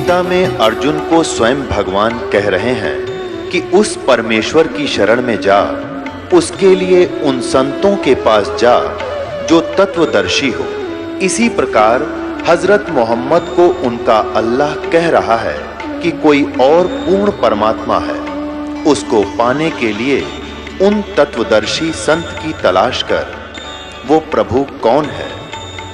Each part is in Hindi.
गीता में अर्जुन को स्वयं भगवान कह रहे हैं कि उस परमेश्वर की शरण में जा, उसके लिए उन संतों के पास जा जो तत्वदर्शी हो। इसी प्रकार हजरत मोहम्मद को उनका अल्लाह कह रहा है कि कोई और पूर्ण परमात्मा है, उसको पाने के लिए उन तत्वदर्शी संत की तलाश कर। वो प्रभु कौन है,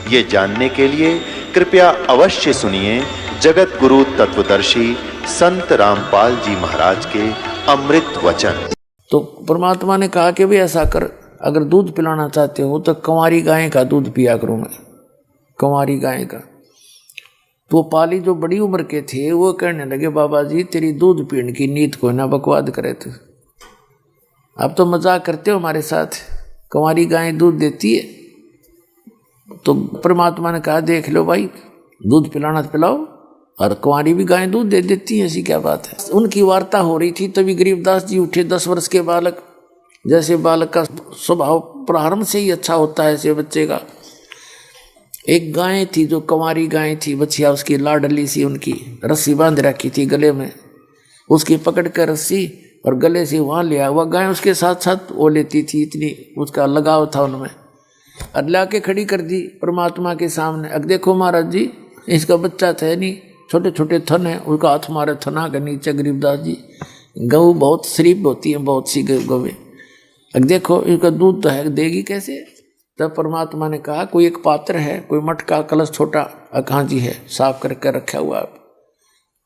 ये जानने के लिए कृपया अवश्य सुनिए जगत गुरु तत्वदर्शी संत रामपाल जी महाराज के अमृत वचन। तो परमात्मा ने कहा कि भाई ऐसा कर, अगर दूध पिलाना चाहते हो तो कंवारी गाय का दूध पिया करूँ मैं, कंवारी गाय का। तो पाली जो बड़ी उम्र के थे वो कहने लगे, बाबा जी तेरी दूध पीने की नीत को ना बकवाद करे तू, अब तो मजाक करते हो हमारे साथ, कंवारी गाय दूध देती है। तो परमात्मा ने कहा देख लो भाई, दूध पिलाना तो पिलाओ, और कुंवारी भी गाय दूध दे देती है, ऐसी क्या बात है। उनकी वार्ता हो रही थी, तभी गरीबदास जी उठे। 10 वर्ष के बालक, जैसे बालक का स्वभाव प्रारंभ से ही अच्छा होता है ऐसे बच्चे का। एक गाय थी जो कुंवारी गाय थी, बच्चिया उसकी लाडली सी, उनकी रस्सी बांध रखी थी गले में, उसकी पकड़ कर रस्सी और गले से वहाँ लिया। वह गाय उसके साथ साथ वो लेती थी, इतनी उसका लगाव था उनमें। और ला के खड़ी कर दी परमात्मा के सामने। अब देखो महाराज जी, इसका बच्चा था नहीं, छोटे छोटे थन है, उसका हाथ मारे थना के नीचे। गरीबदास जी, गऊ बहुत शरीफ होती है, बहुत सी गौवें, अब देखो इसका दूध तो है, देगी कैसे। तब परमात्मा ने कहा कोई एक पात्र है, कोई मटका कलश छोटा अकांजी है, साफ करके रखा हुआ है,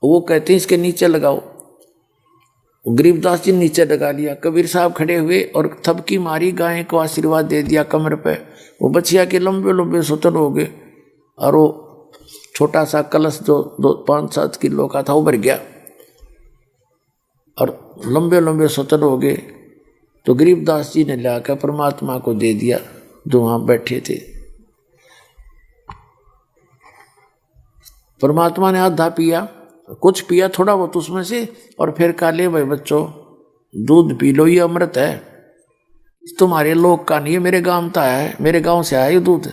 वो कहते हैं इसके नीचे लगाओ। गरीबदास जी नीचे लगा लिया। कबीर साहब खड़े हुए और थपकी मारी, गाय को आशीर्वाद दे दिया कमर पे। वो बच्चिया के लंबे लंबे सुतन हो गए, और वो छोटा सा कलश जो 5-7 किलो का था वो भर गया, और लंबे लंबे सुतन हो गए। तो गरीबदास जी ने लाकर परमात्मा को दे दिया जो वहां बैठे थे। परमात्मा ने आधा पिया, कुछ पिया थोड़ा बहुत उसमें से, और फिर कहा ले भाई बच्चों दूध पी लो, ये अमृत है, तुम्हारे लोग का नहीं है, मेरे गांव का है, मेरे गांव से आया ये दूध।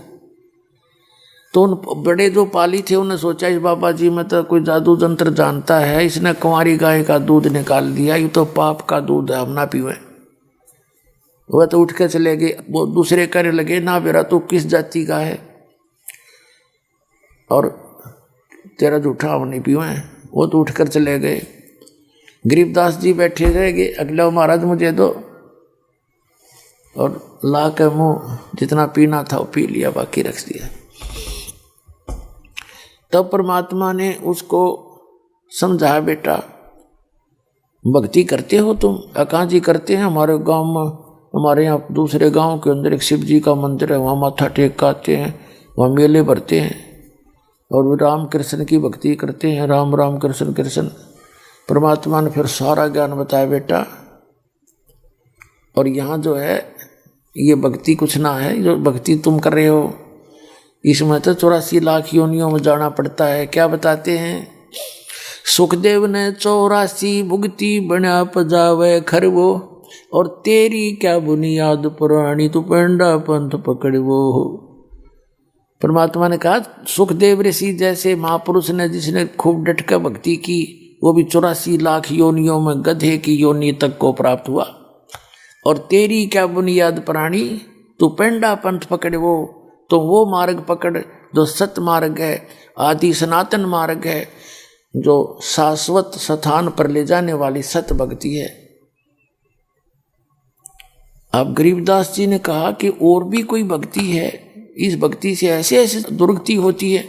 तो उन बड़े जो पाली थे उन्हें सोचा इस बाबा जी में तो कोई जादू जंत्र जानता है, इसने कुंवारी गाय का दूध निकाल दिया, ये तो पाप का दूध है, हम ना पीवे। वह तो उठ के चले गए। वो दूसरे कहने लगे ना बेरा तू किस जाति का है और तेरा जूठा हम नहीं पीवे। वो तो उठकर चले गए। गरीबदास जी बैठे रह गए। अगला महाराज मुझे दो, और ला के मुँह जितना पीना था वो पी लिया, बाकी रख दिया। तब परमात्मा ने उसको समझाया, बेटा भक्ति करते हो तुम? कहाँ जी करते हैं, हमारे गांव में, हमारे यहाँ दूसरे गांव के अंदर एक शिव जी का मंदिर है, वहाँ माथा टेक के आते हैं, वहाँ मेले भरते हैं और राम कृष्ण की भक्ति करते हैं, राम राम कृष्ण कृष्ण। परमात्मा ने फिर सारा ज्ञान बताया, बेटा और यहाँ जो है ये भक्ति कुछ ना है, जो भक्ति तुम कर रहे हो इसमें तो 84 लाख योनियों में जाना पड़ता है। क्या बताते हैं, सुखदेव ने 84 भुगती बना पजावे खरवो, और तेरी क्या बुनियाद पुरानी तू पेंडा पंथ पकड़वो। परमात्मा ने कहा सुखदेव ऋषि जैसे महापुरुष ने, जिसने खूब डट कर भक्ति की, वो भी 84 लाख योनियों में गधे की योनि तक को प्राप्त हुआ। और तेरी क्या बुनियाद प्राणी तू पेंडा पंथ पकड़वो, तो वो मार्ग पकड़ जो सत मार्ग है, आदि सनातन मार्ग है, जो शाश्वत स्थान पर ले जाने वाली सत भक्ति है। अब गरीबदास जी ने कहा कि और भी कोई भक्ति है, इस भक्ति से ऐसे ऐसे दुर्गति होती है,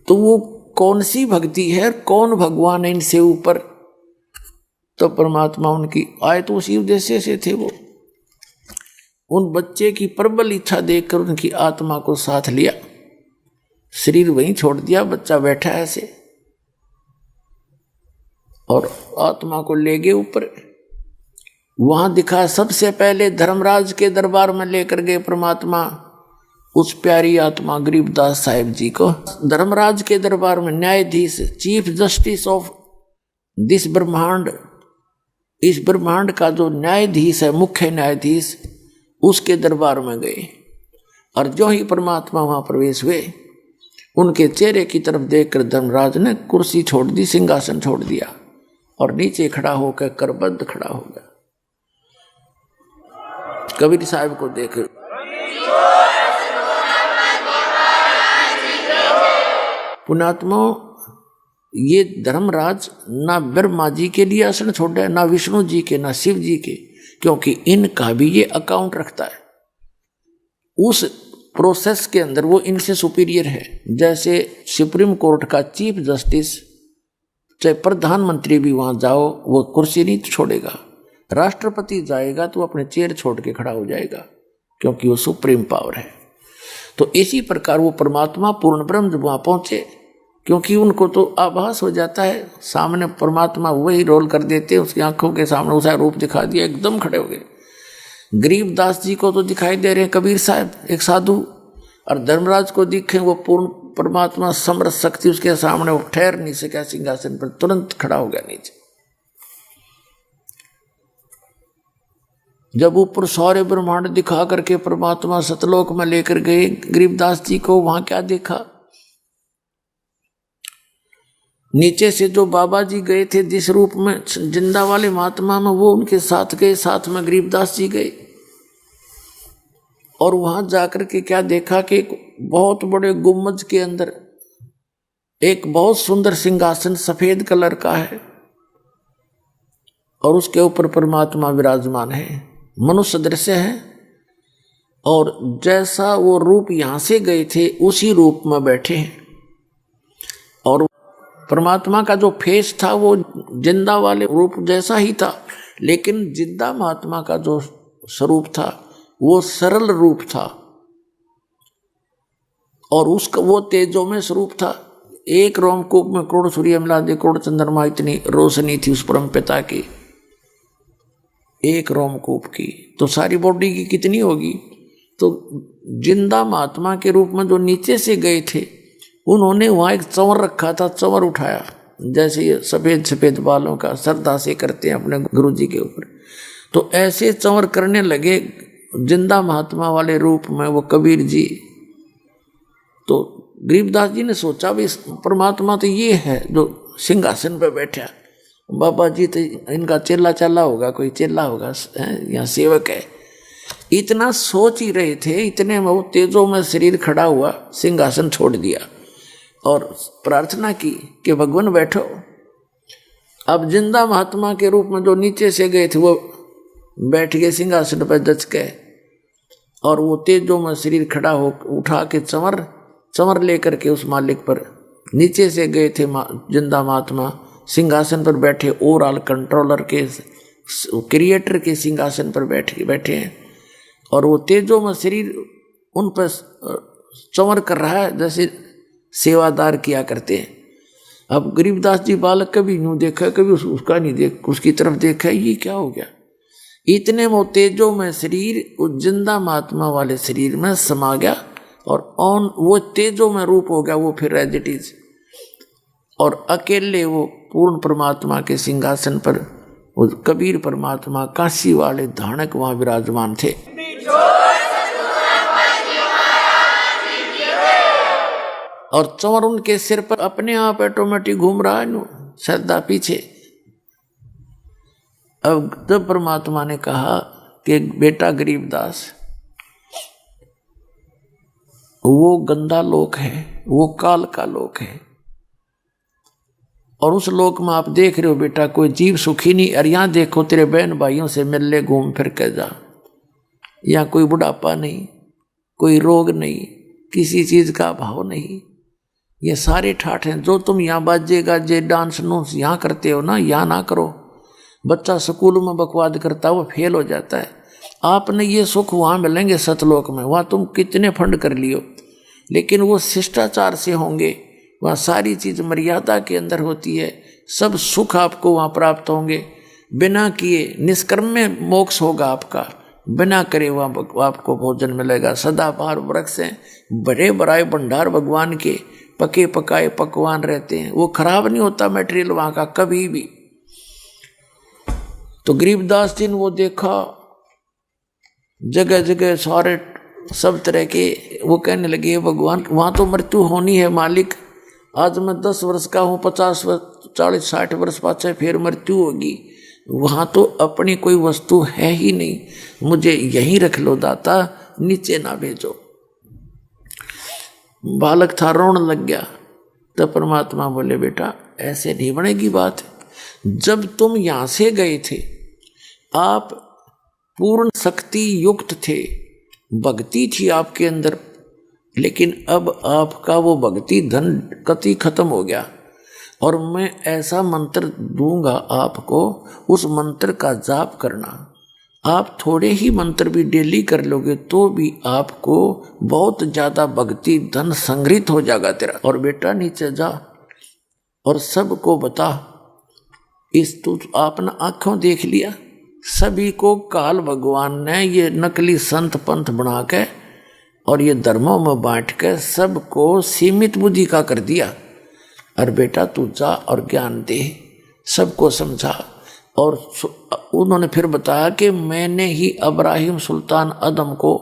तो वो कौन सी भक्ति है, कौन भगवान है इनसे ऊपर? तो परमात्मा उनकी आए तो उसी उद्देश्य से थे। वो उन बच्चे की प्रबल इच्छा देखकर उनकी आत्मा को साथ लिया, शरीर वहीं छोड़ दिया, बच्चा बैठा ऐसे, और आत्मा को ले गए ऊपर। वहां दिखा सबसे पहले धर्मराज के दरबार में लेकर गए परमात्मा उस प्यारी आत्मा गरीबदास साहिब जी को। धर्मराज के दरबार में न्यायाधीश, चीफ जस्टिस ऑफ दिस ब्रह्मांड, इस ब्रह्मांड का जो न्यायाधीश है, मुख्य न्यायाधीश, उसके दरबार में गए। और जो ही परमात्मा वहां प्रवेश हुए, उनके चेहरे की तरफ देखकर धर्मराज ने कुर्सी छोड़ दी, सिंहासन छोड़ दिया और नीचे खड़ा होकर करबद्ध खड़ा हो गया। कबीर साहब को देख पुण्यात्मा, ये धर्मराज ना ब्रह्मा जी के लिए आसन छोड़ा, ना विष्णु जी के, ना शिव जी के, क्योंकि इनका भी ये अकाउंट रखता है। उस प्रोसेस के अंदर वो इनसे सुपीरियर है। जैसे सुप्रीम कोर्ट का चीफ जस्टिस, चाहे प्रधानमंत्री भी वहां जाओ, वो कुर्सी नहीं छोड़ेगा। राष्ट्रपति जाएगा तो अपने चेयर छोड़ के खड़ा हो जाएगा, क्योंकि वो सुप्रीम पावर है। तो इसी प्रकार वो परमात्मा पूर्ण ब्रह्म जब वहां पहुंचे, क्योंकि उनको तो आभास हो जाता है, सामने परमात्मा वही रोल कर देते, उसकी आंखों के सामने उसका रूप दिखा दिया, एकदम खड़े हो गए। गरीबदास जी को तो दिखाई दे रहे हैं कबीर साहब एक साधु, और धर्मराज को दिखे वो पूर्ण परमात्मा समर्थ शक्ति, उसके सामने वो ठहर नहीं सका सिंहासन पर, तुरंत खड़ा हो गया नीचे। जब ऊपर सारे ब्रह्मांड दिखा करके परमात्मा सतलोक में लेकर गए गरीबदास जी को, वहां क्या देखा? नीचे से जो बाबा जी गए थे जिस रूप में जिंदा वाले महात्मा में, वो उनके साथ गए, साथ में गरीबदास जी गए। और वहां जाकर के क्या देखा कि बहुत बड़े गुम्बज के अंदर एक बहुत सुंदर सिंहासन सफेद कलर का है, और उसके ऊपर परमात्मा विराजमान है, मनुष्य दृश्य है। और जैसा वो रूप यहां से गए थे उसी रूप में बैठे हैं। और परमात्मा का जो फेस था वो जिंदा वाले रूप जैसा ही था, लेकिन जिंदा महात्मा का जो स्वरूप था वो सरल रूप था, और उसका वो तेजो में स्वरूप था। एक रोमकूप में करोड़ सूर्य मिला दे, करोड़ चंद्रमा, इतनी रोशनी थी उस परम पिता की, एक रोमकूप की, तो सारी बॉडी की कितनी होगी। तो जिंदा महात्मा के रूप में जो नीचे से गए थे, उन्होंने वहां एक चंवर रखा था, चंवर उठाया, जैसे ये सफेद सफेद बालों का श्रद्धा से करते हैं अपने गुरु जी के ऊपर, तो ऐसे चंवर करने लगे जिंदा महात्मा वाले रूप में वो कबीर जी। तो गरीबदास जी ने सोचा भी परमात्मा तो ये है जो सिंहासन पर बैठा, बाबा जी तो इनका चेला चाला होगा, कोई चेला होगा या सेवक है। इतना सोच ही रहे थे, इतने में वो तेजो में शरीर खड़ा हुआ, सिंहासन छोड़ दिया और प्रार्थना की कि भगवान बैठो। अब जिंदा महात्मा के रूप में जो नीचे से गए थे वो बैठ गए सिंहासन पर जच के, और वो तेजो में शरीर खड़ा हो उठा के चंवर लेकर के उस मालिक पर, नीचे से गए थे जिंदा महात्मा सिंहासन पर बैठे, ओवरऑल कंट्रोलर के क्रिएटर के सिंहासन पर बैठे हैं, और वो तेजो में शरीर उन पर चंवर कर रहा है जैसे सेवादार किया करते हैं। अब गरीबदास जी बालक कभी यूं देखा, कभी उसका नहीं देख, उसकी तरफ देखा, ये क्या हो गया। इतने में तेजो में शरीर उस जिंदा महात्मा वाले शरीर में समा गया, और वो तेजो में रूप हो गया वो फिर एज इट इज, और अकेले वो पूर्ण परमात्मा के सिंहासन पर वो कबीर परमात्मा काशी वाले धानक वहां विराजमान थे। और चंवर उनके सिर पर अपने आप ऑटोमेटिक घूम रहा है, श्रद्धा पीछे। अब जब परमात्मा ने कहा कि बेटा गरीबदास, वो गंदा लोक है, वो काल का लोक है, और उस लोक में आप देख रहे हो बेटा कोई जीव सुखी नहीं। और यहाँ देखो तेरे बहन भाइयों से मिल ले, घूम फिर के जा, यहाँ कोई बुढ़ापा नहीं, कोई रोग नहीं, किसी चीज का अभाव नहीं, ये सारे ठाठ हैं। जो तुम यहाँ बाजेगा जे डांस नूंस यहाँ करते हो ना, यहाँ ना करो। बच्चा स्कूल में बकवाद करता है, वो फेल हो जाता है। आपने ये सुख वहाँ मिलेंगे सतलोक में, वहाँ तुम कितने फंड कर लियो, लेकिन वो शिष्टाचार से होंगे, वहाँ सारी चीज़ मर्यादा के अंदर होती है, सब सुख आपको वहाँ प्राप्त होंगे। बिना किए निष्कर्म में मोक्ष होगा आपका, बिना करे वहाँ आपको भोजन मिलेगा। सदाबहार वृक्ष हैं, बड़े बड़ाए भंडार भगवान के, पके पकाए पकवान रहते हैं, वो खराब नहीं होता मटेरियल वहाँ का कभी भी। तो गरीबदास जी ने वो देखा, जगह जगह सारे सब तरह के वो कहने लगे भगवान वहाँ तो मृत्यु होनी है मालिक, आज मैं 10 वर्ष का हूँ, 50 वर्ष 40 60 वर्ष पाछे फिर मृत्यु होगी, वहाँ तो अपनी कोई वस्तु है ही नहीं, मुझे यहीं रख लो दाता, नीचे ना भेजो। बालक था, रोने लग गया। तब परमात्मा बोले बेटा ऐसे नहीं बनेगी बात, जब तुम यहाँ से गए थे आप पूर्ण शक्ति युक्त थे, भक्ति थी आपके अंदर, लेकिन अब आपका वो भक्ति धन कति खत्म हो गया, और मैं ऐसा मंत्र दूंगा आपको, उस मंत्र का जाप करना। आप थोड़े ही मंत्र भी डेली कर लोगे तो भी आपको बहुत ज्यादा भक्ति धन संग्रहित हो जाएगा तेरा। और बेटा नीचे जा और सबको बता, इस तू आपने आंखों देख लिया, सभी को काल भगवान ने ये नकली संत पंथ बना के और ये धर्मों में बांट के सबको सीमित बुद्धि का कर दिया। और बेटा तू जा और ज्ञान दे, सबको समझा। और उन्होंने फिर बताया कि मैंने ही इब्राहिम सुल्तान अदम को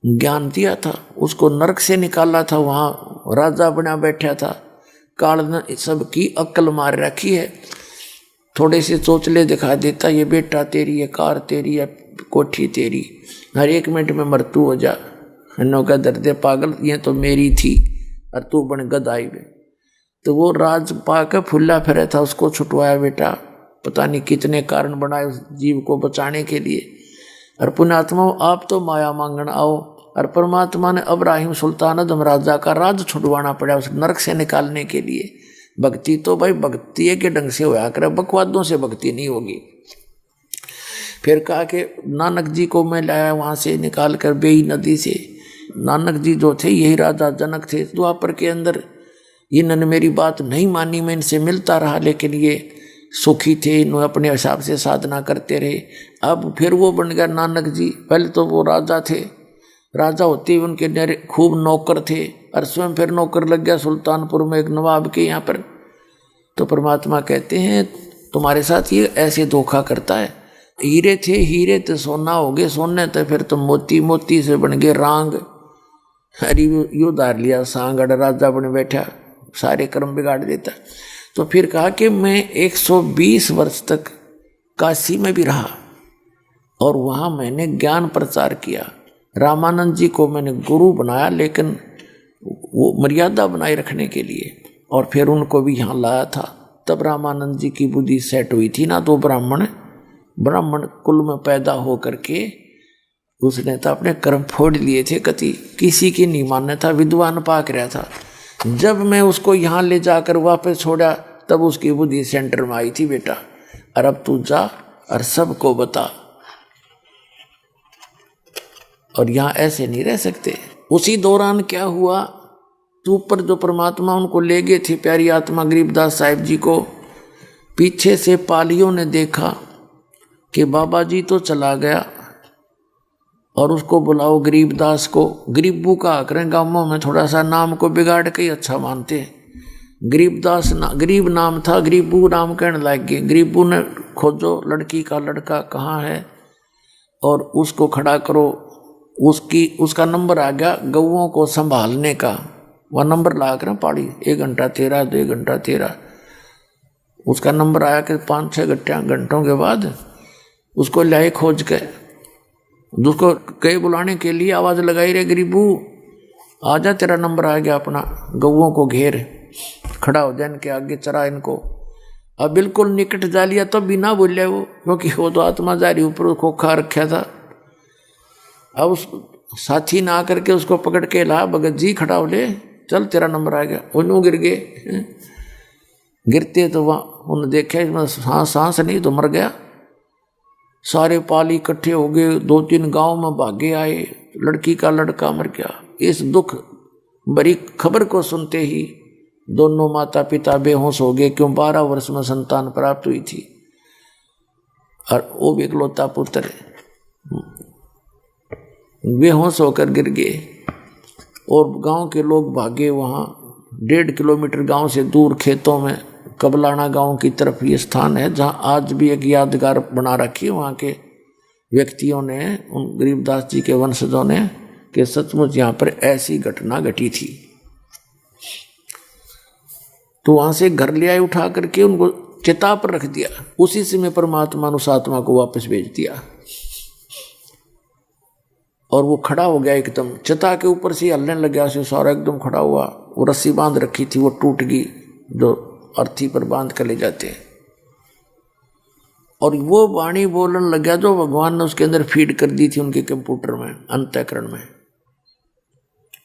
ज्ञान दिया था, उसको नरक से निकाला था, वहाँ राजा बना बैठा था, काल ने सबकी अक्ल मार रखी है, थोड़े से चोचले दिखा देता, ये बेटा तेरी है, कार तेरी है, कोठी तेरी, हर 1 मिनट में मृत्यु हो जा। नो का दर्दे पागल, ये तो मेरी थी और तू बन गदाई में। तो वो राज पाकर फुल्ला फिरा था, उसको छुटवाया बेटा, पता नहीं कितने कारण बनाए उस जीव को बचाने के लिए। और पुण्यात्मा आप तो माया मांगन आओ, और परमात्मा ने इब्राहिम सुल्तान अदम राजा का राज छुड़वाना पड़ा उस नरक से निकालने के लिए। भक्ति तो भाई भक्ति है के ढंग से होया करे, बकवादों से भक्ति नहीं होगी। फिर कहा कि नानक जी को मैं लाया वहाँ से निकाल कर बेई नदी से। नानक जी जो थे यही राजा जनक थे द्वापर के अंदर, इन्होंने मेरी बात नहीं मानी, मैं इनसे मिलता रहा, लेकिन ये सुखी थे, इन्होंने अपने हिसाब से साधना करते रहे। अब फिर वो बन गया नानक जी। पहले तो वो राजा थे, राजा होते ही उनके खूब नौकर थे, और स्वयं फिर नौकर लग गया सुल्तानपुर में एक नवाब के यहाँ पर। तो परमात्मा कहते हैं तुम्हारे साथ ये ऐसे धोखा करता है। हीरे थे, हीरे तो सोना हो गए, सोने तो फिर तो मोती, मोती से बन गए रांग। अरे यू धार लिया सांग, राजा बन बैठा, सारे कर्म बिगाड़ देता। तो फिर कहा कि मैं 120 वर्ष तक काशी में भी रहा और वहाँ मैंने ज्ञान प्रचार किया। रामानंद जी को मैंने गुरु बनाया, लेकिन वो मर्यादा बनाए रखने के लिए, और फिर उनको भी यहाँ लाया था। तब रामानंद जी की बुद्धि सेट हुई थी ना, तो ब्राह्मण कुल में पैदा हो करके उसने तो अपने कर्म फोड़ लिए थे, कति किसी की नहीं मानना था, विद्वान पाक रहा था। जब मैं उसको यहाँ ले जाकर वापस छोड़ा तब उसकी बुद्धि सेंटर में आई थी, बेटा और अब तू जा और सबको बता। और यहाँ ऐसे नहीं रह सकते। उसी दौरान क्या हुआ, ऊपर जो परमात्मा उनको ले गए थे प्यारी आत्मा गरीबदास साहिब जी को, पीछे से पालियों ने देखा कि बाबा जी तो चला गया और उसको बुलाओ गरीबदास को। गरीबू का करें गाँवों में थोड़ा सा नाम को बिगाड़ के ही अच्छा मानते हैं। गरीबदास गरीब नाम था, गरीबू नाम कहने लग गए। गरीबू ने खोजो लड़की का लड़का कहाँ है और उसको खड़ा करो। उसका नंबर आ गया गऊओं को संभालने का, वह नंबर ला कर पाड़ी 1 घंटा 13, 2 घंटा 13, उसका नंबर आया कि 5-6 घंटों के बाद उसको लाए खोज के, उसको कई बुलाने के लिए आवाज़ लगाई रहे, गरीबू आजा तेरा नंबर आ गया अपना। गऊओं को घेर खड़ा हो जाए, इनके आगे चरा इनको। अब बिल्कुल निकट जा लिया तब भी ना बोले वो, क्योंकि वो तो आत्मा जारी ऊपर खोखा रखा था। अब उस साथी ना आकर के उसको पकड़ के ला, भगत जी खड़ा हो ले, चल तेरा नंबर आ गया। उन्होंने गिर गए, गिरते तो वहाँ उन्होंने देखा सांस नहीं तो मर गया। सारे पाली इकट्ठे हो गए, 2-3 गांव में भागे आए, लड़की का लड़का मर गया। इस दुख बड़ी खबर को सुनते ही दोनों माता पिता बेहोश हो गए, क्यों 12 वर्ष में संतान प्राप्त हुई थी और वो भी इकलौता पुत्र बेहोश होकर गिर गए। और गांव के लोग भागे वहाँ 1.5 किलोमीटर गांव से दूर खेतों में कबलाना गांव की तरफ ये स्थान है, जहाँ आज भी एक यादगार बना रखी है वहाँ के व्यक्तियों ने, उन गरीबदास जी के वंशजों ने, कि सचमुच यहाँ पर ऐसी घटना घटी थी। तो वहां से घर ले आए, उठा करके उनको चिता पर रख दिया। उसी समय परमात्मा ने उस आत्मा को वापस भेज दिया और वो खड़ा हो गया एकदम, चिता के ऊपर से हलने लग गया, से सारा एकदम खड़ा हुआ। वो रस्सी बांध रखी थी, वो टूट गई, जो अर्थी पर बांध कर ले जाते हैं। और वो वाणी बोलने लग गया जो भगवान ने उसके अंदर फीड कर दी थी उनके कंप्यूटर में, अंतःकरण में।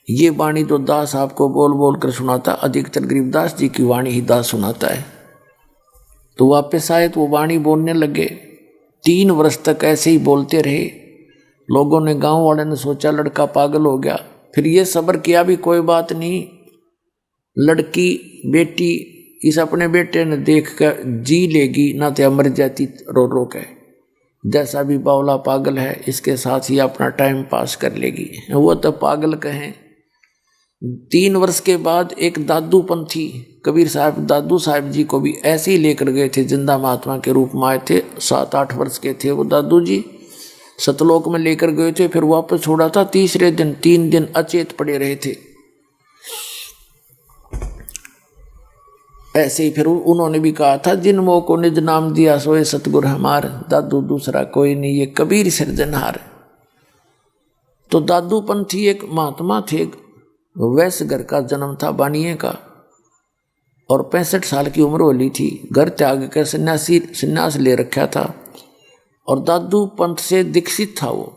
ये वाणी जो दास आपको बोल बोल कर सुनाता, अधिकतर गरीबदास जी की वाणी ही दास सुनाता है। तो वापस आए तो वो वाणी बोलने लगे। 3 वर्ष तक ऐसे ही बोलते रहे। लोगों ने, गांव वाले ने सोचा लड़का पागल हो गया। फिर ये सब्र किया भी कोई बात नहीं, लड़की बेटी इस अपने बेटे ने देख कर जी लेगी, ना तो मर जाती रो रो के। जैसा भी बावला पागल है, इसके साथ ही अपना टाइम पास कर लेगी। वो तो पागल कहें। 3 वर्ष के बाद एक दादू पंथी कबीर साहब, दादू साहब जी को भी ऐसे ही लेकर गए थे, जिंदा महात्मा के रूप में आए थे। 7-8 वर्ष के थे वो दादू जी, सतलोक में लेकर गए थे। फिर वापस छोड़ा था। तीसरे दिन 3 दिन अचेत पड़े रहे थे। ऐसे ही फिर उन्होंने भी कहा था, जिन मोह को निज नाम दिया सोए सतगुर हमार, दादू दूसरा कोई नहीं, ये कबीर सिरजनहार। तो दादू पंथी एक महात्मा थे, वैश्य घर का जन्म था, बानिए का, और 65 साल की उम्र होली थी। घर त्याग कर संन्यास ले रखा था और दादू पंथ से दीक्षित था। वो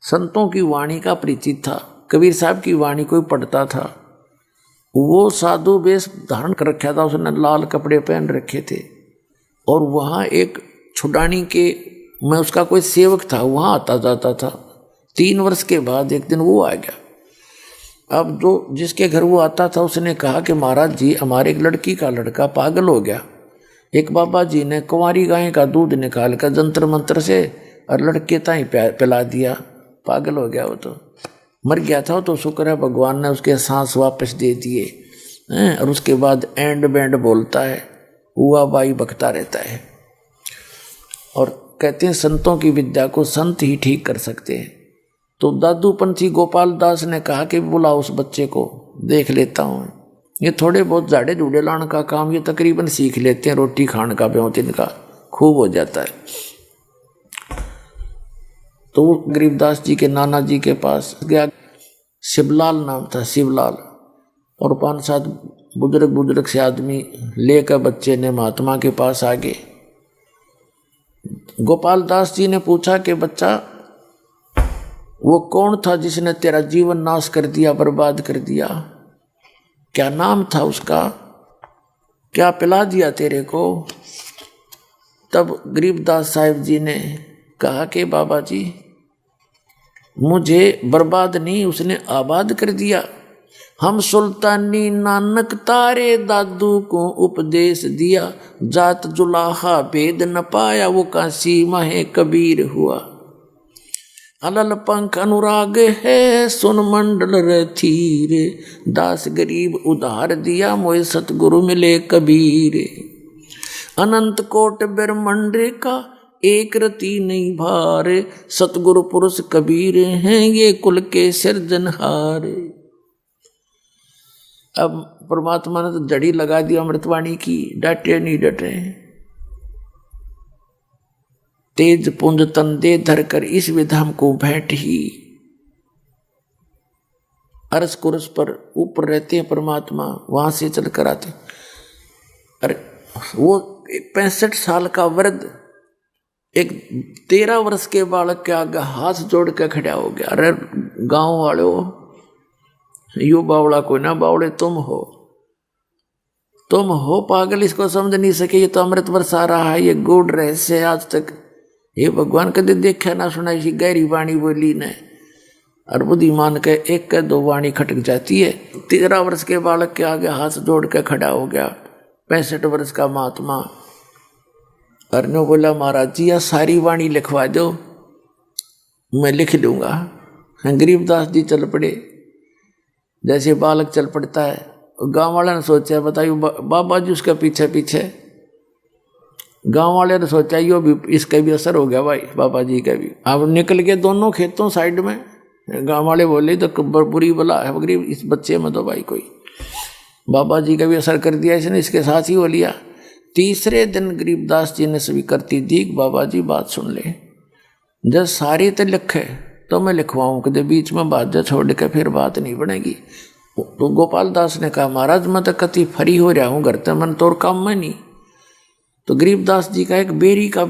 संतों की वाणी का परिचित था। कबीर साहब की वाणी कोई पढ़ता था। वो साधु वेश धारण कर रखा था, उसने लाल कपड़े पहन रखे थे। और वहाँ एक छुडानी के मैं उसका कोई सेवक था, वहाँ आता जाता था। 3 वर्ष के बाद एक दिन वो आ गया। अब जो जिसके घर वो आता था उसने कहा कि महाराज जी, हमारे एक लड़की का लड़का पागल हो गया। एक बाबा जी ने कुंवारी गाय का दूध निकाल कर जंतर मंत्र से और लड़के ताई पिला दिया, पागल हो गया। वो तो मर गया था। तो शुक्र है भगवान ने उसके सांस वापस दे दिए। और उसके बाद एंड बैंड बोलता है, हुआ बाई बकता रहता है। और कहते हैं संतों की विद्या को संत ही ठीक कर सकते हैं। तो दादू पंथी गोपाल दास ने कहा कि बुलाओ उस बच्चे को, देख लेता हूँ। ये थोड़े बहुत झाड़े झूड़े लाने का काम ये तकरीबन सीख लेते हैं, रोटी खाने का ब्योतिन का खूब हो जाता है। तो वो गरीबदास जी के नाना जी के पास गया। शिवलाल नाम था, शिवलाल। और 5-7 बुजुर्ग से आदमी लेकर बच्चे ने महात्मा के पास आ गए। गोपाल दास जी ने पूछा कि बच्चा, वो कौन था जिसने तेरा जीवन नाश कर दिया, बर्बाद कर दिया? क्या नाम था उसका? क्या पिला दिया तेरे को? तब गरीबदास साहिब जी ने कहा कि बाबा जी, मुझे बर्बाद नहीं, उसने आबाद कर दिया। हम सुल्तानी नानक तारे दादू को उपदेश दिया, जात जुलाहा भेद न पाया, वो काशी माहे कबीर हुआ। अलल पंख अनुराग है सुन मंडल रथीर, दास गरीब उधार दिया, मोए सतगुरु मिले कबीर। अनंत कोट ब्रह्मंड का एक रति नहीं भार, सतगुरु पुरुष कबीर हैं ये कुल के सिरजनहार। अब परमात्मा ने तो जड़ी लगा दी अमृतवाणी की, डटे नहीं डटे। तेज पुंज तन दे धर कर इस विधम को भेंट ही। अरस कुरस पर ऊपर रहते हैं परमात्मा, वहां से चल कर आते। अरे वो 65 साल का वृद्ध एक 13 वर्ष के बालक के आगे हाथ जोड़ के खड़ा हो गया। अरे गांव वालों, यो बावड़ा कोई ना बावड़े, तुम हो पागल, इसको समझ नहीं सके। ये तो अमृत बरसा रहा है, ये गूढ़ रहस्य आज तक ये भगवान कदे देखा ना सुना। इसी गहरी वाणी बोली ने और बुद्धिमान के 1-2 वाणी खटक जाती है। 13 वर्ष के बालक के आगे हाथ जोड़ के खड़ा हो गया 65 वर्ष का महात्मा। अरने बोला, महाराज जी या सारी वाणी लिखवा दो, मैं लिख लूंगा। गरीबदास जी चल पड़े जैसे बालक चल पड़ता है। गांव वाले ने सोचा, बताइए बाबा जी उसके पीछे पीछे। गांव वाले ने सोचा यो भी इसका भी असर हो गया भाई, बाबा जी का भी। अब निकल गए दोनों खेतों साइड में, गाँव वाले बोले तो बुरी बला है गरीब इस बच्चे में तो भाई कोई। बाबा जी का भी असर कर दिया इसने, इसके साथ ही हो लिया। तीसरे दिन गरीबदास जी ने स्वीकृति दी, बाबा जी बात सुन ले, जब सारी तो लिखे तो मैं लिखवाऊं, कदे बीच में बात जा छोड़ के फिर बात नहीं बनेगी। तो गोपाल दास ने कहा महाराज मैं तो कति फरी हो रहा हूँ घर तक, मन तोर काम में नहीं। तो गरीबदास जी का एक बेरी का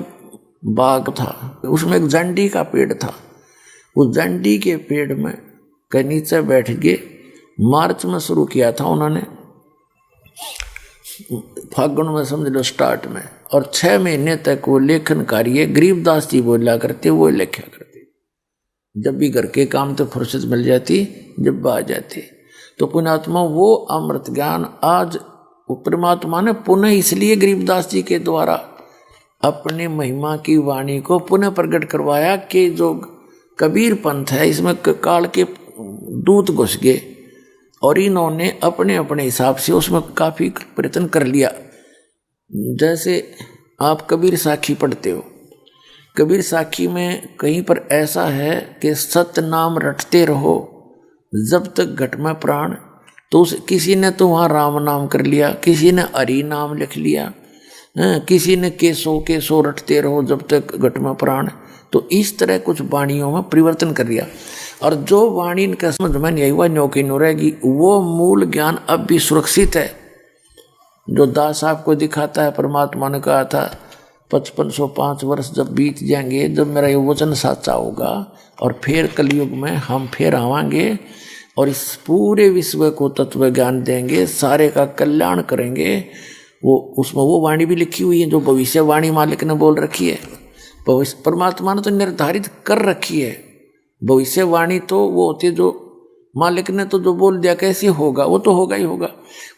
बाग था, उसमें एक जंडी का पेड़ था। उस जंडी के पेड़ में के नीचे बैठ के मार्च में शुरू किया था उन्होंने, फागुन में समझ लो स्टार्ट में, और 6 महीने तक वो लेखन कार्य गरीबदास जी बोला करते, वो लिखा करते। जब भी घर के काम तो फुर्सत मिल जाती, जब आ जाती। तो पुण्यात्मा वो अमृत ज्ञान आज परमात्मा ने पुनः इसलिए गरीबदास जी के द्वारा अपने महिमा की वाणी को पुनः प्रकट करवाया कि जो कबीर पंथ है इसमें काल के दूत घुस गए और इन्होंने अपने अपने हिसाब से उसमें काफ़ी प्रयत्न कर लिया। जैसे आप कबीर साखी पढ़ते हो, कबीर साखी में कहीं पर ऐसा है कि सत नाम रटते रहो जब तक घट में प्राण। तो किसी ने तो वहाँ राम नाम कर लिया, किसी ने हरि नाम लिख लिया, किसी ने केसो रटते रहो जब तक घट में प्राण। तो इस तरह कुछ वाणियों में परिवर्तन कर लिया, और जो वाणी इनका समझ में नहीं हुआ न्योकी नो रहेगी, वो मूल ज्ञान अब भी सुरक्षित है। जो दास आपको दिखाता है, परमात्मा ने कहा था 5505 वर्ष जब बीत जाएंगे, जब मेरा ये वचन साचा होगा और फिर कलयुग में हम फिर आवांगे और इस पूरे विश्व को तत्व ज्ञान देंगे, सारे का कल्याण करेंगे। वो उसमें वो वाणी भी लिखी हुई है जो भविष्यवाणी मालिक ने बोल रखी है। परमात्मा ने तो निर्धारित कर रखी है भविष्यवाणी, तो वो होती जो मालिक ने तो जो बोल दिया कैसे होगा, वो तो होगा ही होगा।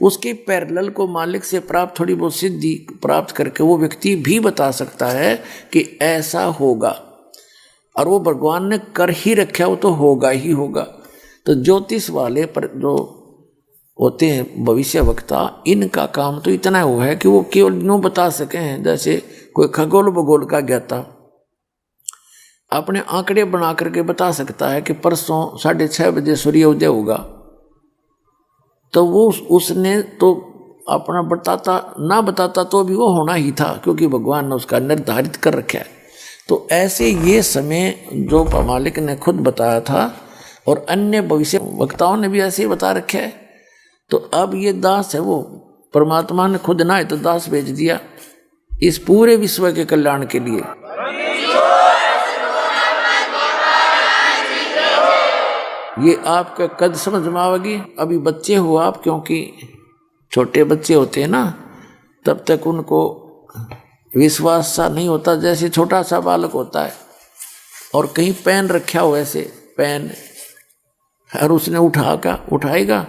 उसके पैरेलल को मालिक से प्राप्त थोड़ी बहुत सिद्धि प्राप्त करके वो व्यक्ति भी बता सकता है कि ऐसा होगा, और वो भगवान ने कर ही रखा, वो तो होगा ही होगा। तो ज्योतिष वाले पर जो होते हैं भविष्य वक्ता, इनका काम तो इतना हुआ है कि वो केवल यूँ बता सके हैं, जैसे कोई खगोल भूगोल का ज्ञाता अपने आंकड़े बना करके बता सकता है कि परसों 6:30 बजे सूर्योदय होगा। तो वो उसने तो अपना बताता तो भी वो होना ही था, क्योंकि भगवान ने उसका निर्धारित कर रखा है। तो ऐसे ये समय जो मालिक ने खुद बताया था और अन्य भविष्य वक्ताओं ने भी ऐसे ही बता रखा है। तो अब ये दास है, वो परमात्मा ने खुद ना है तो दास भेज दिया इस पूरे विश्व के कल्याण के लिए। ये आपका कद समझ में आवेगी। अभी बच्चे हो आप, क्योंकि छोटे बच्चे होते हैं ना, तब तक उनको विश्वास सा नहीं होता, जैसे छोटा सा बालक होता है और कहीं पेन रखा हो ऐसे पेन, और उसने उठाएगा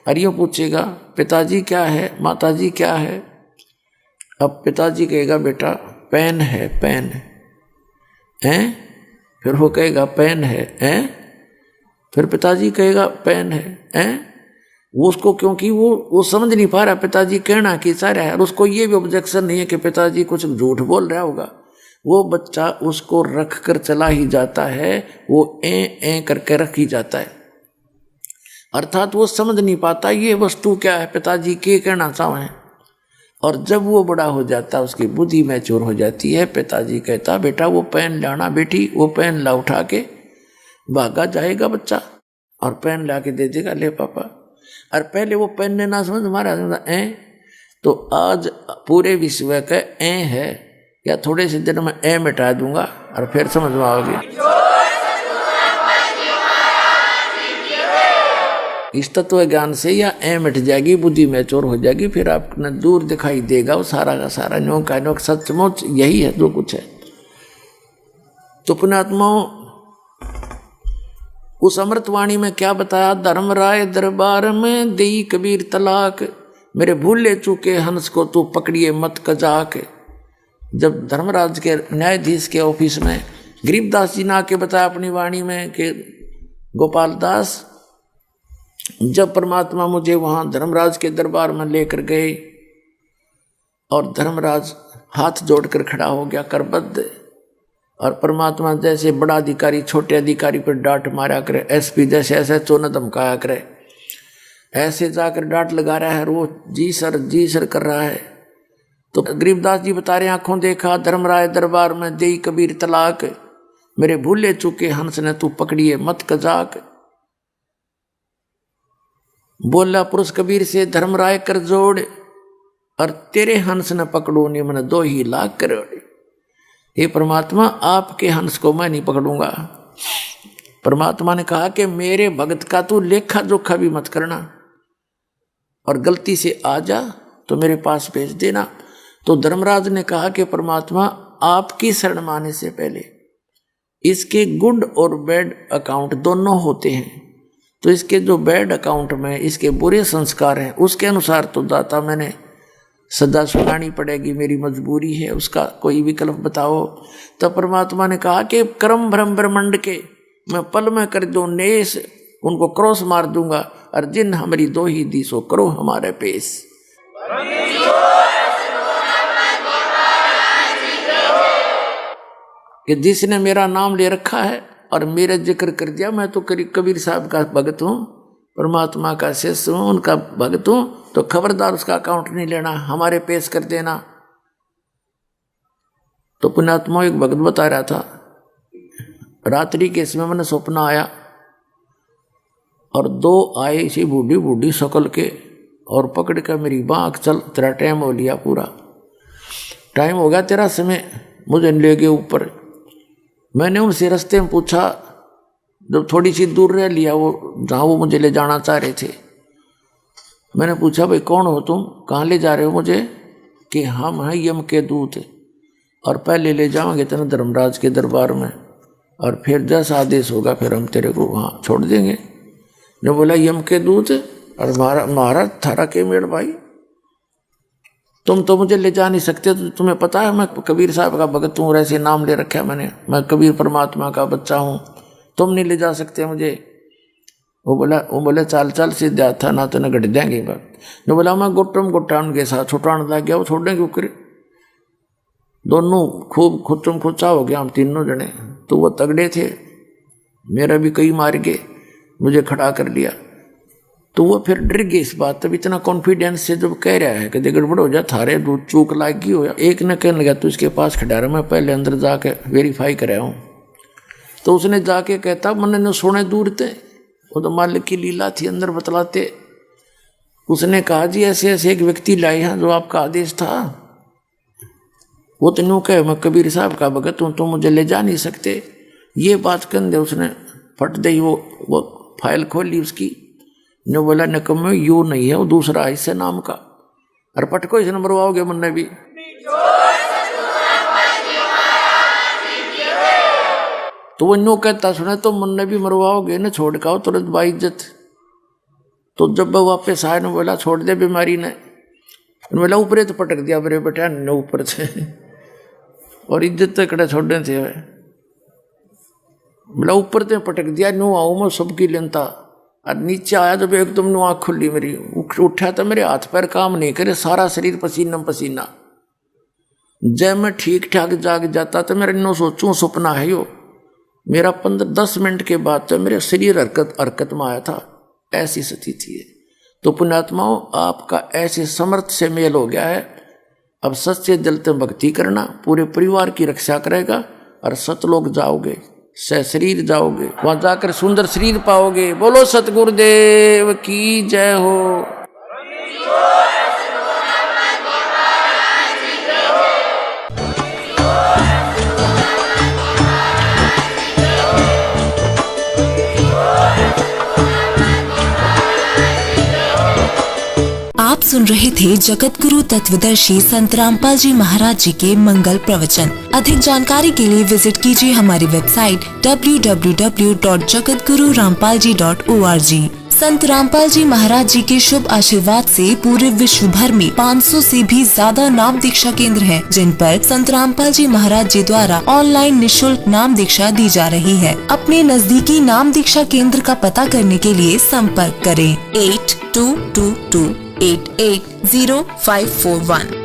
और यूँ पूछेगा पिताजी क्या है, माताजी क्या है। अब पिताजी कहेगा बेटा पेन है, पेन है, फिर वो कहेगा पेन है, फिर पिताजी कहेगा पेन है, वो उसको, क्योंकि वो समझ नहीं पा रहा पिताजी कहना कि चाह रहा है, और उसको ये भी ऑब्जेक्शन नहीं है कि पिताजी कुछ झूठ बोल रहा होगा। वो बच्चा उसको रख कर चला ही जाता है, वो ए करके रख ही जाता है, अर्थात वो समझ नहीं पाता ये वस्तु क्या है, पिताजी क्या कहना चाहे। और जब वो बड़ा हो जाता है, उसकी बुद्धि मैच्योर हो जाती है, पिताजी कहता बेटा वो पेन लाना, बेटी वो पेन ला, उठा के भागा जाएगा बच्चा और पेन ला के दे देगा, ले पापा। और पहले वो पेन ने ना समझ मारा तो आज पूरे विश्व का है, या थोड़े से दिन में मिटा दूंगा और फिर समझ में आओगे। इस तत्व ज्ञान से या मिट जाएगी, बुद्धि मैच्योर हो जाएगी, फिर आपने दूर दिखाई देगा वो सारा का सारा न्यों का न्यों सचमुच यही है जो कुछ है। तो पुण्यात्माओं, उस अमृतवाणी में क्या बताया, धर्म राय दरबार में देई कबीर तलाक, मेरे भूले चूके हंस को तू पकड़िए मत कजाक। जब धर्मराज के न्यायाधीश के ऑफिस में गरीबदास जी ने आके बताया अपनी वाणी में कि गोपाल दास, जब परमात्मा मुझे वहां धर्मराज के दरबार में लेकर गए और धर्मराज हाथ जोड़कर खड़ा हो गया करबद्ध, और परमात्मा जैसे बड़ा अधिकारी छोटे अधिकारी पर डांट मारा करे, एसपी जैसे ऐसे चोन धमकाया करे, ऐसे जाकर डांट लगा रहा है, वो जी सर कर रहा है। तो गरीबदास जी बता रहे, आंखों देखा धर्मराय दरबार में देई कबीर तलाक, मेरे भूले चुके हंस ने तू पकड़िए मत कजाक। बोला पुरुष कबीर से धर्मराय कर जोड़, और तेरे हंस न पकड़ो ने मन 2 ही लाख करोड़। हे परमात्मा, आपके हंस को मैं नहीं पकड़ूंगा। परमात्मा ने कहा कि मेरे भगत का तू लेखा जोखा भी मत करना, और गलती से आ जा तो मेरे पास भेज देना। तो धर्मराज ने कहा कि परमात्मा, आपकी शरण माने से पहले इसके गुड और बैड अकाउंट दोनों होते हैं, तो इसके जो बैड अकाउंट में इसके बुरे संस्कार हैं उसके अनुसार तो दाता मैंने सदा सुनानी पड़ेगी, मेरी मजबूरी है, उसका कोई विकल्प बताओ। तो परमात्मा ने कहा कि कर्म भ्रम ब्रह्मंड के मैं पल में कर दूं नेस, उनको क्रॉस मार दूंगा, और जिन हमारी 2 ही दी सो करो हमारे पेश। कि जिसने मेरा नाम ले रखा है और मेरा जिक्र कर दिया, मैं तो कबीर साहब का भगत हूँ, परमात्मा का शिष्य हूँ, उनका भगत हूँ, तो खबरदार उसका अकाउंट नहीं लेना, हमारे पेश कर देना। तो पुण्यात्मा एक भगत बता रहा था, रात्रि के समय मैंने सपना आया और 2 आए इसी बूढ़ी बूढ़ी शकल के, और पकड़ कर मेरी बाँह, चल तेरा टाइम हो लिया, पूरा टाइम हो गया तेरा समय, मुझे ले गए ऊपर। मैंने उनसे रास्ते में पूछा, जब थोड़ी सी दूर रह लिया वो जहाँ वो मुझे ले जाना चाह रहे थे, मैंने पूछा भाई कौन हो तुम, कहाँ ले जा रहे हो मुझे? कि हम हैं यम के दूत, और पहले ले जाओगे तेरे धर्मराज के दरबार में, और फिर जैसा आदेश होगा फिर हम तेरे को वहाँ छोड़ देंगे। ने बोला यम के दूत, और महाराज थारा के मेड़ भाई, तुम तो मुझे ले जा नहीं सकते, तो तुम्हें पता है मैं कबीर साहब का भगत हूँ, ऐसे नाम ले रखा है मैंने, मैं कबीर परमात्मा का बच्चा हूँ, तुम नहीं ले जा सकते मुझे। वो बोला चल सीधा था ना, तो न घट देंगे बात। ने बोला मैं गुट्टा उनके साथ छुटाने लग गया, वो छोड़ने के ऊपर दोनों खूब खुचम खुचा हो गया, हम तीनों जने। तो वो तगड़े थे, मेरा भी कई मार गए, मुझे खड़ा कर लिया। तो वो फिर डर गए इस बात, तब इतना कॉन्फिडेंस से जब कह रहा है कि गड़बड़ हो जा, थारे दूध चूक लागी हो। एक ने कहने लगा तू इसके पास खड़ा रहा, मैं पहले अंदर जाके वेरीफाई कराया हूँ। तो उसने जाके कहता मैंने न सोने दूर थे, वो तो मालिक की लीला थी, अंदर बतलाते। उसने कहा जी ऐसे ऐसे एक व्यक्ति लाए हैं जो आपका आदेश था। वो तो यूँ कहे मैं कबीर साहब का भगत हूँ, तो मुझे ले जा नहीं सकते। ये बात कर दे, उसने फट दे वो फाइल खोल ली उसकी। ने बोला निकम्मे यू नहीं है, वो दूसरा है इससे नाम का, और पटको इसने मरवाओगे मुन्ने भी। तो वो यूँ कहता सुने तो मुन्ने भी मरवाओगे न, छोड़ का तुरंत बाइज्जत। तो जब वो वापस आए ने बोला छोड़ दे बीमारी ने, बोला ऊपरे तो पटक दिया मेरे बेटा ने ऊपर से, और इज्जत तक छोड़ने थे। बोला ऊपर तो पटक दिया, न्यू आऊँ मैं सबकी लेनता। और नीचे आया जब एकदम नु आँख खुली मेरी, उठा तो मेरे हाथ पैर काम नहीं करे, सारा शरीर पसीना पसीना। जब मैं ठीक ठाक जाग जाता तो मेरे नो सोचूं सपना है यो, मेरा 15-10 मिनट के बाद तो मेरे शरीर हरकत में आया था, ऐसी स्थिति थी। तो पुण्यात्माओं आपका ऐसे समर्थ से मेल हो गया है, अब सच्चे दिल से भक्ति करना, पूरे परिवार की रक्षा करेगा, और सतलोक जाओगे, शरीर जाओगे, वहां जाकर सुंदर शरीर पाओगे। बोलो सतगुरुदेव की जय हो। आप सुन रहे थे जगत गुरु तत्वदर्शी संत रामपाल जी महाराज जी के मंगल प्रवचन। अधिक जानकारी के लिए विजिट कीजिए हमारी वेबसाइट www.jagatgururampalji.org। संत रामपाल जी महाराज जी के शुभ आशीर्वाद से पूरे विश्व भर में 500 से भी ज्यादा नाम दीक्षा केंद्र हैं, जिन पर संत रामपाल जी महाराज जी द्वारा ऑनलाइन निःशुल्क नाम दीक्षा दी जा रही है। अपने नजदीकी नाम दीक्षा केंद्र का पता करने के लिए संपर्क करें 8222880541।